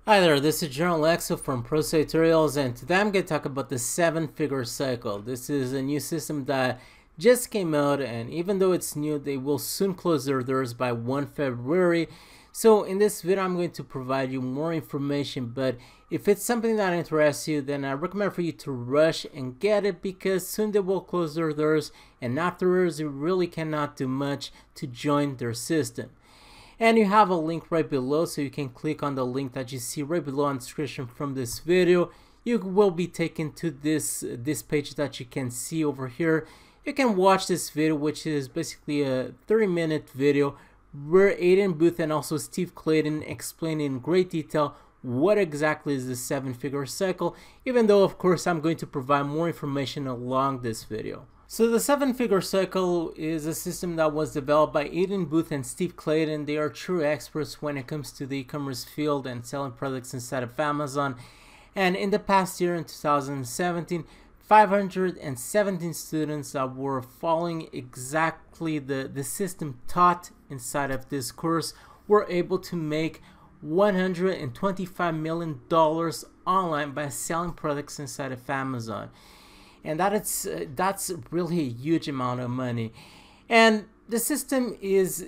Hi there, this is General Exo from Pro Tutorials, and today I'm going to talk about the 7-figure cycle. This is a new system that just came out, and even though it's new, they will soon close their doors by 1 February. So in this video, I'm going to provide you more information, but if it's something that interests you, then I recommend for you to rush and get it, because soon they will close their doors, and afterwards you really cannot do much to join their system. And you have a link right below, so you can click on the link that you see right below in the description from this video. You will be taken to this page that you can see over here. You can watch this video, which is basically a 30-minute video where Aiden Booth and also Steve Clayton explain in great detail what exactly is the 7-figure cycle, even though of course I'm going to provide more information along this video. So the 7-figure cycle is a system that was developed by Aiden Booth and Steve Clayton. They are true experts when it comes to the e-commerce field and selling products inside of Amazon. And in the past year, in 2017, 517 students that were following exactly the system taught inside of this course were able to make $125 million online by selling products inside of Amazon. And that's really a huge amount of money. And this system is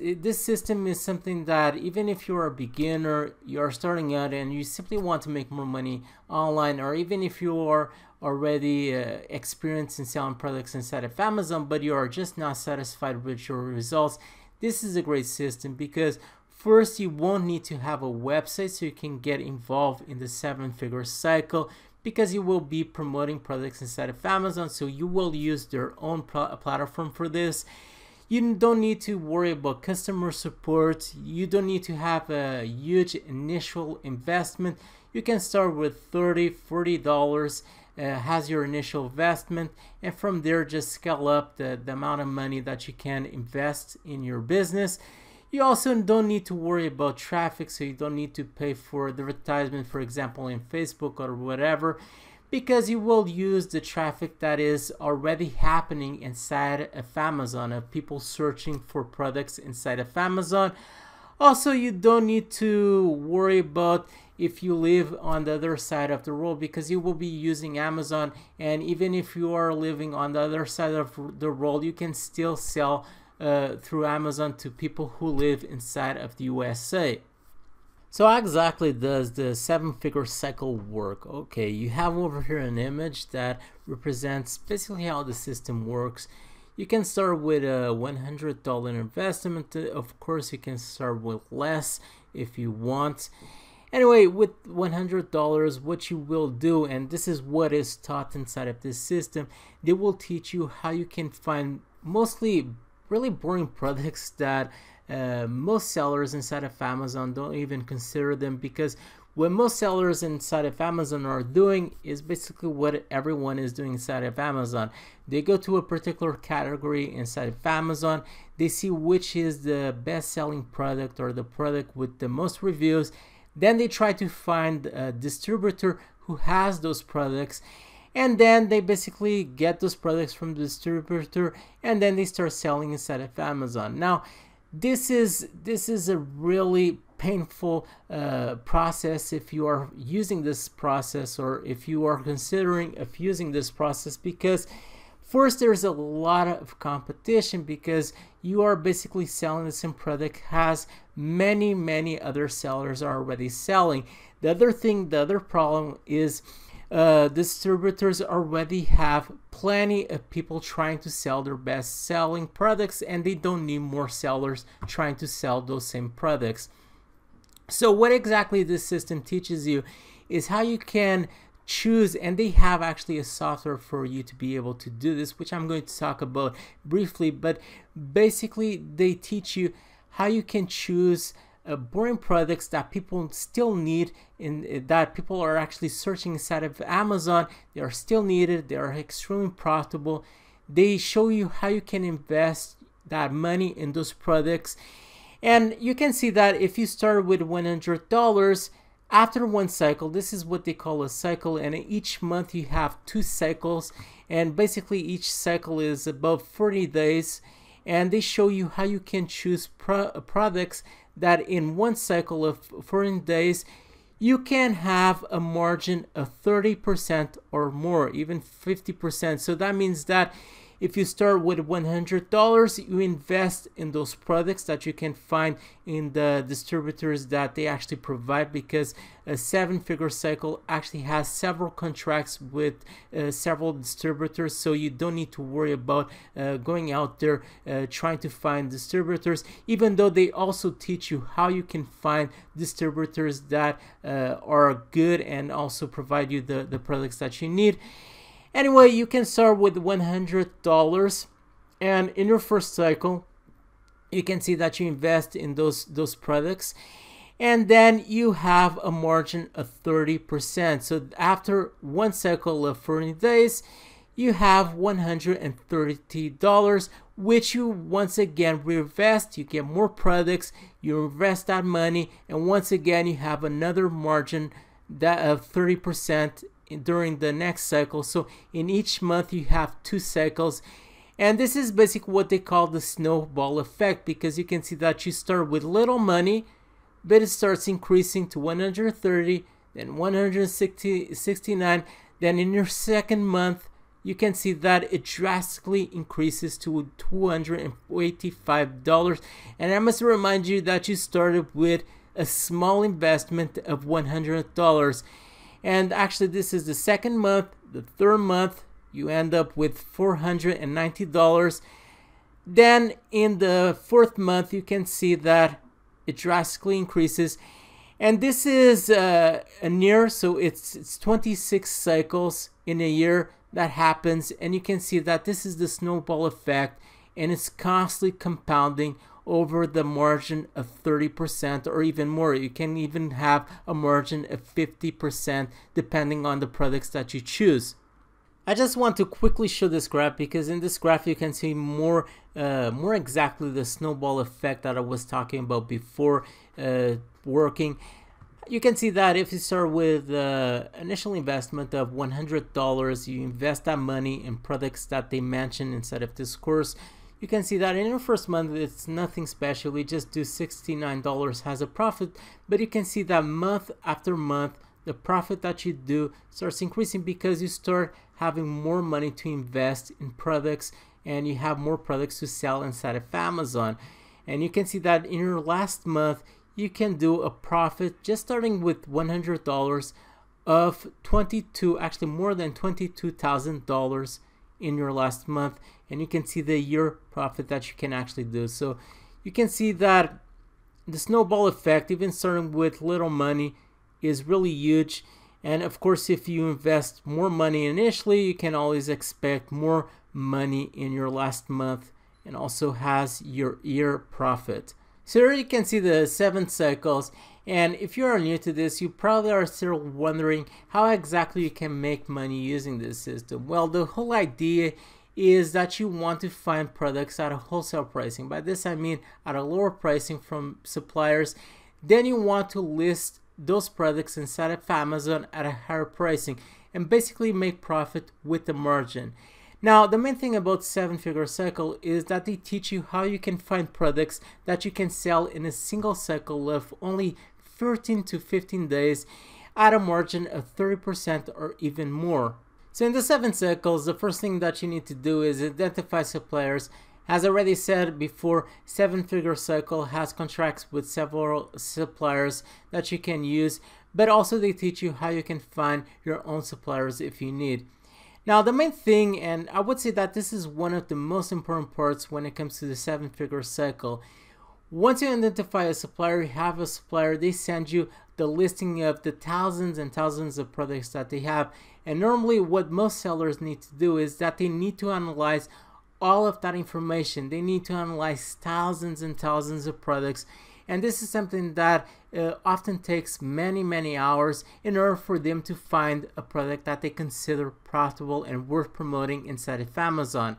something that even if you're a beginner, you're starting out and you simply want to make more money online, or even if you are already experienced in selling products inside of Amazon, but you are just not satisfied with your results, this is a great system, because first, you won't need to have a website so you can get involved in the 7-figure cycle, because you will be promoting products inside of Amazon, so you will use their own platform for this. You don't need to worry about customer support. You don't need to have a huge initial investment. You can start with $30, $40 as your initial investment, and from there just scale up the amount of money that you can invest in your business. You also don't need to worry about traffic, so you don't need to pay for the advertisement, for example, in Facebook or whatever, because you will use the traffic that is already happening inside of Amazon, of people searching for products inside of Amazon. Also, you don't need to worry about if you live on the other side of the world, because you will be using Amazon, and even if you are living on the other side of the world, you can still sell through Amazon to people who live inside of the USA. So how exactly does the 7-figure cycle work? Okay, you have over here an image that represents basically how the system works. You can start with a $100 investment. Of course, you can start with less if you want. Anyway, with $100, what you will do, and this is what is taught inside of this system, they will teach you how you can find mostly really boring products that most sellers inside of Amazon don't even consider them, because what most sellers inside of Amazon are doing is basically what everyone is doing inside of Amazon. They go to a particular category inside of Amazon, they see which is the best selling product or the product with the most reviews, then they try to find a distributor who has those products, and then they basically get those products from the distributor, and then they start selling inside of Amazon. Now, this is a really painful process if you are using this process, or if you are considering of using this process, because first, there's a lot of competition, because you are basically selling the same product as many other sellers are already selling. The other problem is distributors already have plenty of people trying to sell their best selling products, and they don't need more sellers trying to sell those same products. So what exactly this system teaches you is how you can choose, and they have actually a software for you to be able to do this, which I'm going to talk about briefly, but basically they teach you how you can choose boring products that people still need, that people are actually searching inside of Amazon. They are still needed, they are extremely profitable. They show you how you can invest that money in those products, and you can see that if you start with $100, after one cycle, this is what they call a cycle, and each month you have 2 cycles, and basically each cycle is about 40 days, and they show you how you can choose products that in one cycle of 40 days you can have a margin of 30% or more, even 50%. So that means that if you start with $100, you invest in those products that you can find in the distributors that they actually provide, because a 7-figure cycle actually has several contracts with several distributors, so you don't need to worry about going out there trying to find distributors, even though they also teach you how you can find distributors that are good and also provide you the products that you need. Anyway, you can start with $100, and in your first cycle, you can see that you invest in those products, and then you have a margin of 30%. So after one cycle of 40 days, you have $130, which you once again reinvest. You get more products, you invest that money, and once again you have another margin of 30% during the next cycle. So in each month you have 2 cycles, and this is basically what they call the snowball effect, because you can see that you start with little money, but it starts increasing to 130, then 169, then in your second month you can see that it drastically increases to $285. And I must remind you that you started with a small investment of $100. And actually this is the second month. The third month you end up with $490. Then in the fourth month you can see that it drastically increases, and this is a year, so it's 26 cycles in a year that happens, and you can see that this is the snowball effect, and it's constantly compounding over the margin of 30% or even more. You can even have a margin of 50% depending on the products that you choose. I just want to quickly show this graph, because in this graph you can see more exactly the snowball effect that I was talking about before working. You can see that if you start with initial investment of $100, you invest that money in products that they mention inside of this course. You can see that in your first month it's nothing special, we just do $69 as a profit, but you can see that month after month the profit that you do starts increasing, because you start having more money to invest in products and you have more products to sell inside of Amazon. And you can see that in your last month you can do a profit just starting with $100 of actually more than $22,000 in your last month, and you can see the year profit that you can actually do. So you can see that the snowball effect, even starting with little money, is really huge. And of course, if you invest more money initially, you can always expect more money in your last month, and also has your year profit. So here you can see the 7 cycles, and if you are new to this, you probably are still wondering how exactly you can make money using this system. Well, the whole idea is that you want to find products at a wholesale pricing. By this I mean at a lower pricing from suppliers. Then you want to list those products inside of Amazon at a higher pricing and basically make profit with the margin. Now, the main thing about 7-figure cycle is that they teach you how you can find products that you can sell in a single cycle of only 13 to 15 days at a margin of 30% or even more. So in the 7 cycles, the first thing that you need to do is identify suppliers. As I already said before, 7-figure cycle has contracts with several suppliers that you can use, but also they teach you how you can find your own suppliers if you need. Now, the main thing, and I would say that this is one of the most important parts when it comes to the 7-figure cycle. Once you identify a supplier, you have a supplier, they send you the listing of the thousands and thousands of products that they have. And normally what most sellers need to do is that they need to analyze all of that information. They need to analyze thousands and thousands of products. And this is something that often takes many hours in order for them to find a product that they consider profitable and worth promoting inside of Amazon.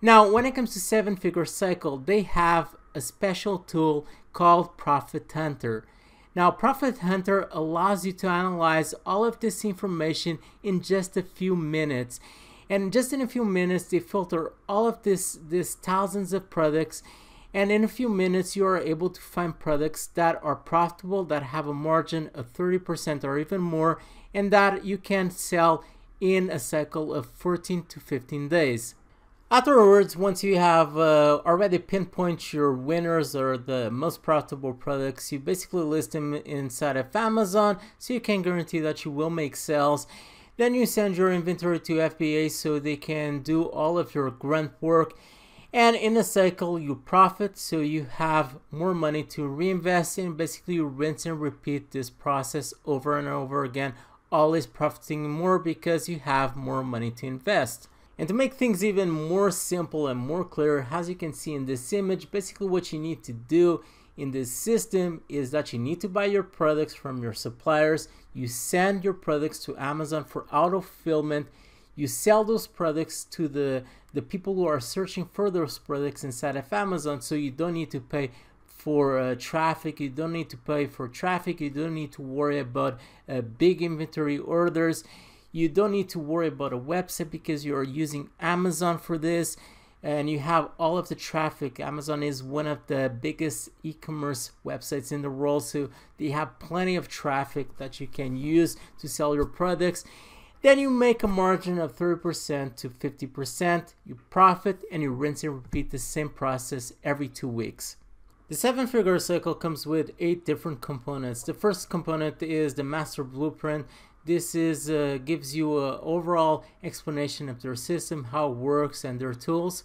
Now, when it comes to 7-figure cycle, they have a special tool called Profit Hunter. Now, Profit Hunter allows you to analyze all of this information in just a few minutes. And just in a few minutes, they filter all of these thousands of products, and in a few minutes you are able to find products that are profitable, that have a margin of 30% or even more, and that you can sell in a cycle of 14 to 15 days. Afterwards, once you have already pinpointed your winners or the most profitable products, you basically list them inside of Amazon so you can guarantee that you will make sales. Then you send your inventory to FBA so they can do all of your grunt work. And in a cycle, you profit, so you have more money to reinvest in. Basically, you rinse and repeat this process over and over again, always profiting more because you have more money to invest. And to make things even more simple and more clear, as you can see in this image, basically what you need to do in this system is that you need to buy your products from your suppliers. You send your products to Amazon for auto fulfillment. You sell those products to the people who are searching for those products inside of Amazon, so you don't need to pay for traffic. You don't need to pay for traffic. You don't need to worry about big inventory orders. You don't need to worry about a website because you are using Amazon for this, and you have all of the traffic. Amazon is one of the biggest e-commerce websites in the world, so they have plenty of traffic that you can use to sell your products. Then you make a margin of 30% to 50%, you profit, and you rinse and repeat the same process every 2 weeks. The 7-figure cycle comes with 8 different components. The first component is the master blueprint. This is gives you an overall explanation of their system, how it works, and their tools.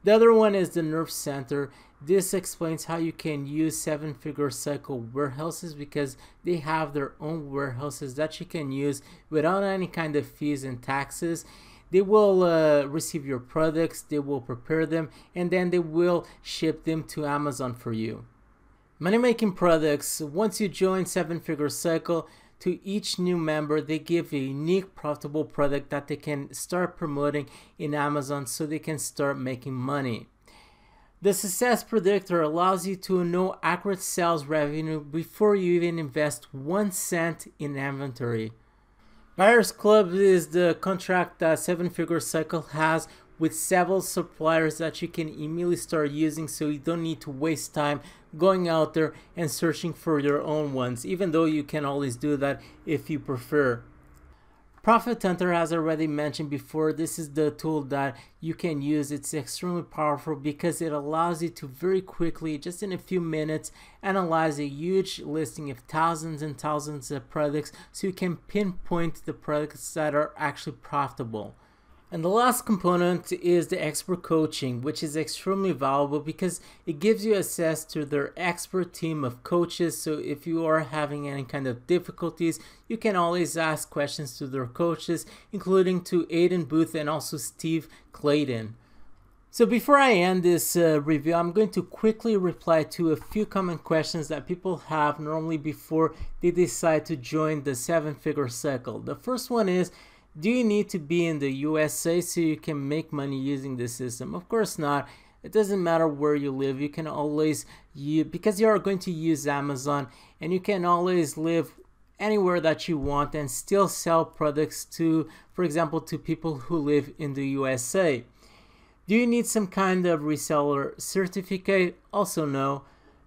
The other one is the nerve center. This explains how you can use 7-figure cycle warehouses because they have their own warehouses that you can use without any kind of fees and taxes. They will receive your products, they will prepare them, and then they will ship them to Amazon for you. Money making products. Once you join 7-figure cycle, to each new member, they give a unique profitable product that they can start promoting in Amazon so they can start making money. The success predictor allows you to know accurate sales revenue before you even invest 1 cent in inventory. Buyers Club is the contract that 7-figure cycle has with several suppliers that you can immediately start using, so you don't need to waste time going out there and searching for your own ones, even though you can always do that if you prefer. Profit Hunter, as I already mentioned before, this is the tool that you can use. It's extremely powerful because it allows you to very quickly, just in a few minutes, analyze a huge listing of thousands and thousands of products so you can pinpoint the products that are actually profitable. And the last component is the expert coaching, which is extremely valuable because it gives you access to their expert team of coaches. So if you are having any kind of difficulties, you can always ask questions to their coaches, including to Aiden Booth and also Steve Clayton. So before I end this review, I'm going to quickly reply to a few common questions that people have normally before they decide to join the 7-figure cycle. The first one is, do you need to be in the USA so you can make money using the system? Of course not. It doesn't matter where you live. You can always, because you are going to use Amazon, and you can always live anywhere that you want and still sell products to, for example, to people who live in the USA. Do you need some kind of reseller certificate? Also no.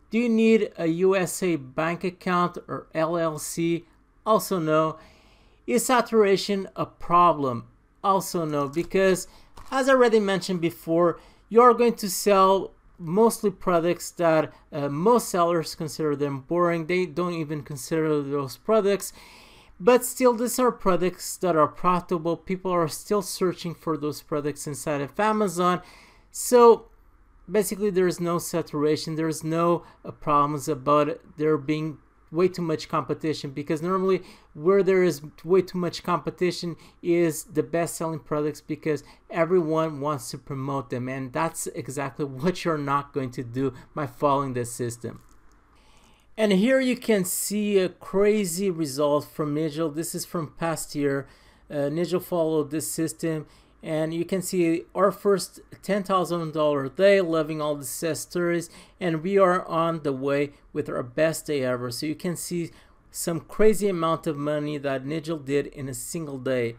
Do you need a USA bank account or LLC? Also no. Is saturation a problem? Also no, because as I already mentioned before, you're going to sell mostly products that most sellers consider them boring. They don't even consider those products, but still these are products that are profitable. People are still searching for those products inside of Amazon. So basically there's no saturation, there's no problems about there being way too much competition, because normally where there is way too much competition is the best selling products because everyone wants to promote them, and that's exactly what you're not going to do by following this system. And here you can see a crazy result from Nigel. This is from past year. Nigel followed this system, and you can see our first $10,000 day, loving all the success stories, and we are on the way with our best day ever. So you can see some crazy amount of money that Nigel did in a single day.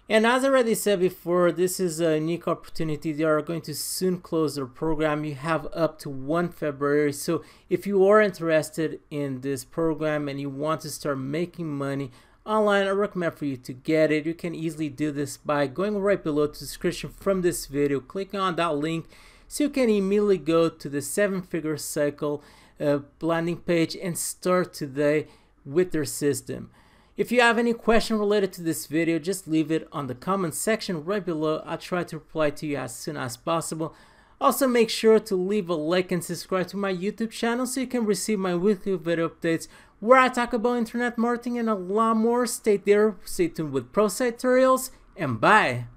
And as I already said before, this is a unique opportunity. They are going to soon close their program. You have up to 1 February. So if you are interested in this program and you want to start making money online, I recommend for you to get it. You can easily do this by going right below to the description from this video, clicking on that link so you can immediately go to the 7-figure cycle landing page and start today with their system. If you have any question related to this video, just leave it on the comment section right below. I'll try to reply to you as soon as possible. Also, make sure to leave a like and subscribe to my YouTube channel so you can receive my weekly video updates where I talk about internet marketing and a lot more. Stay there, stay tuned with Pro Tutorials, and bye!